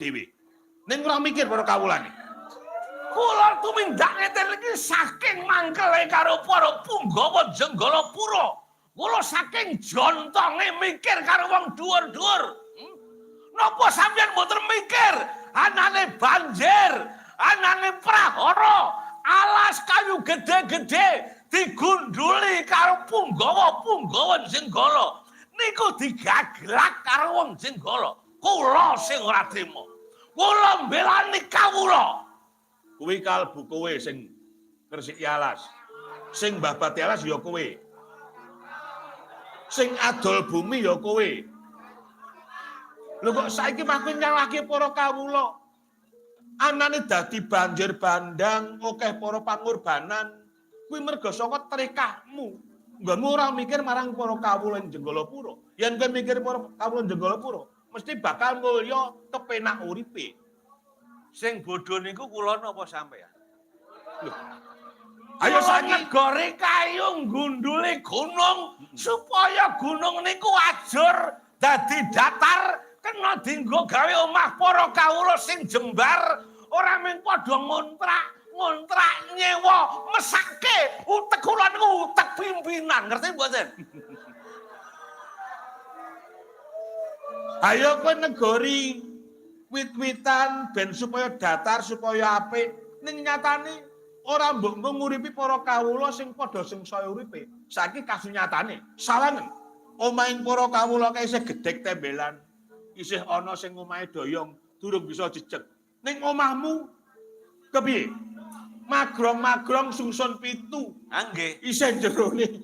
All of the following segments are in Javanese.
dhewe. Ning ora mikir para kawulane. Kula tumindak ngeten iki saking mangkele karo para Punggawa Jenggalapura. Kula saking jontonge mikir karo wong dhuwur-dhuwur. Napa sampeyan mboten mikir anane banjir, anane prahara, alas kayu gede-gede digunduli karo Punggawa-punggawa Jenggala. Niku digaglak karo wong Jenggala. Kula sing ora trima. Kula mbelani kawula. Kuwi kalbu kowe sing ngresiki alas. Sing mbabati alas ya kowe. Sing adol bumi ya kowe. Lho kok saiki makin nyalahke para kawula. Anane dadi banjir bandang, akeh para pangorbanan. Kuwi merga saka trekahmu. Nggonmu ora mikir marang para kawula Jenggalapura. Yen kowe mikir para kawula Jenggalapura, mesti bakal mulya kepenak uripe. Sing bodho niku kula napa sampean? Lho. Ayo saiki negare kayu nggunduli gunung supaya gunung niku ajur dadi datar kena dienggo gawe omah para kawula sing jembar ora mung padha ngontrak nyewa mesake utek kula niku utek pimpinan ngerti mboten? Ayo kowe negori wit-witan ben supaya datar supaya apik ning nyatane ora mbok nguripi para kawula sing padha sengsaya uripe. Saiki kasunyatane sawangen omahing para kawula kae isih gedhek tembelan, isih ana sing omahe doyong durung bisa jejeg. Ning omahmu kepiye? Magrong-magrong sungsun pitu. Ha nggih. Isih jerone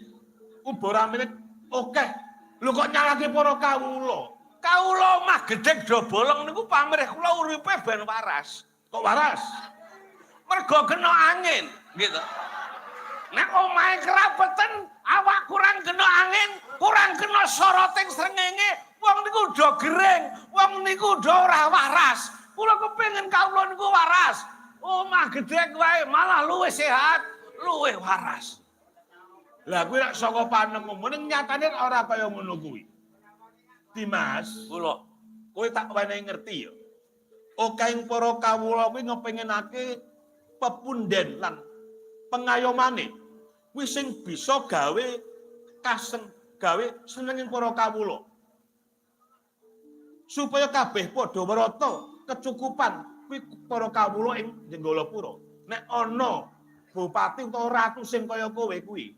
uborane akeh. Lho kok nyalahke para kawula? Kawula omah gedhek do bolong niku pamrih kula uripe ben waras. Kok waras? Mergo kena angin, gitu. Nek omahe kerabeten, awak kurang kena angin, kurang kena soroting srengenge, wong niku do gering, wong niku do ora waras. Kula kepengin kawula niku waras. Omah gedhek wae malah luwih sehat, luwih waras. Lah kuwi nek saka panemu ning nyatane ora kaya ngono kuwi. Dimas, Kula kowe tak wenehi ngerti ya. Okahing para kawula kuwi ngepenginake pepunden lan pengayomane kuwi sing bisa gawe senenging para kawula. Supaya kabeh padha werata kecukupan kuwi para kawula ing Jenggalapura. Nek ana bupati utawa ratu sing kaya kowe kuwi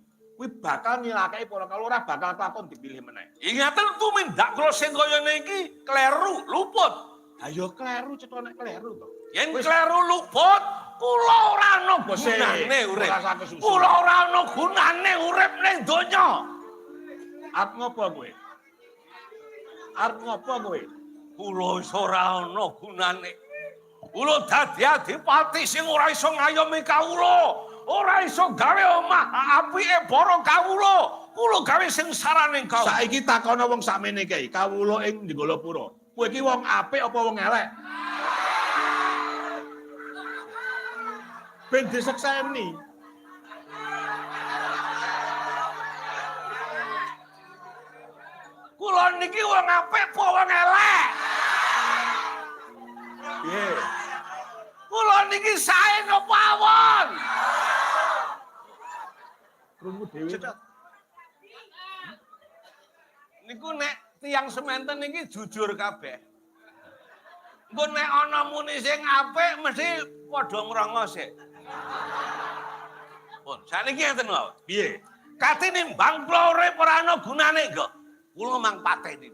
bakal nyilakae para kawula ora bakal takon dipilih meneh. ingatan tumindak kula sing kaya niki kleru, luput. Ayo kleru cetha nek kleru to. Yen kleru luput, kula ora ana Bose, gunane urip. ora sak kesusu. Kula ora ana gunane urip ning donya. Arep ngopo kowe? Arep ngopo kowe? Kula wis ora ana gunane. Kula dadi adipati sing ora iso ngayomi kawula. Ora iso gawe omah apike para kawula. Kula gawe sing saraning kawula. Saiki takono wong sakmene kae, kawula ing Jenggalapura. Kowe iki wong apik apa wong elek? Ben disekseni. Kula niki wong apik apa wong elek? Piye? Kula niki sae napa awon? Krungu dhewe. Niku nek tiyang sementen iki jujur kabeh. Engko nek ana muni sing apik mesti padha ngrongos e. Pun, saniki ngeten wae. Piye? Kate nimbang kula urip ora ana gunane kok. Kula mang pateni.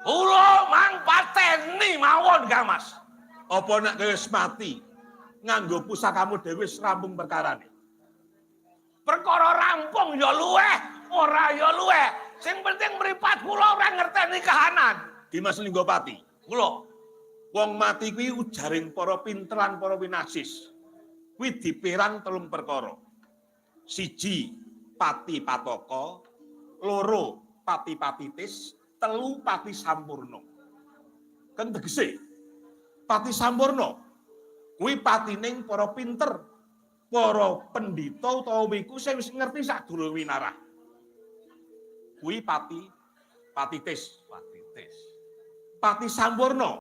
Kula mang pateni mawon, Kang Mas. Apa nek kowe wis mati nganggo pusakamu dhewe wis rampung perkarane? Perkara rampung ya luweh, ora ya luweh. Sing penting mripat kula ora ngerteni kahanan. Dimas Linggopati, Kula wong mati kuwi ujaring para pinteran para winasis. Kuwi dipirang 3 perkara. 1 pati pataka, 2 pati patitis, 3 pati sampurna. Kan tegese pati sampurna kuwi patining para pinter, para pendhita utawa wiku sing wis ngerti sadurunge winarah. Kuwi patitis. patitis. Pati Sampurna.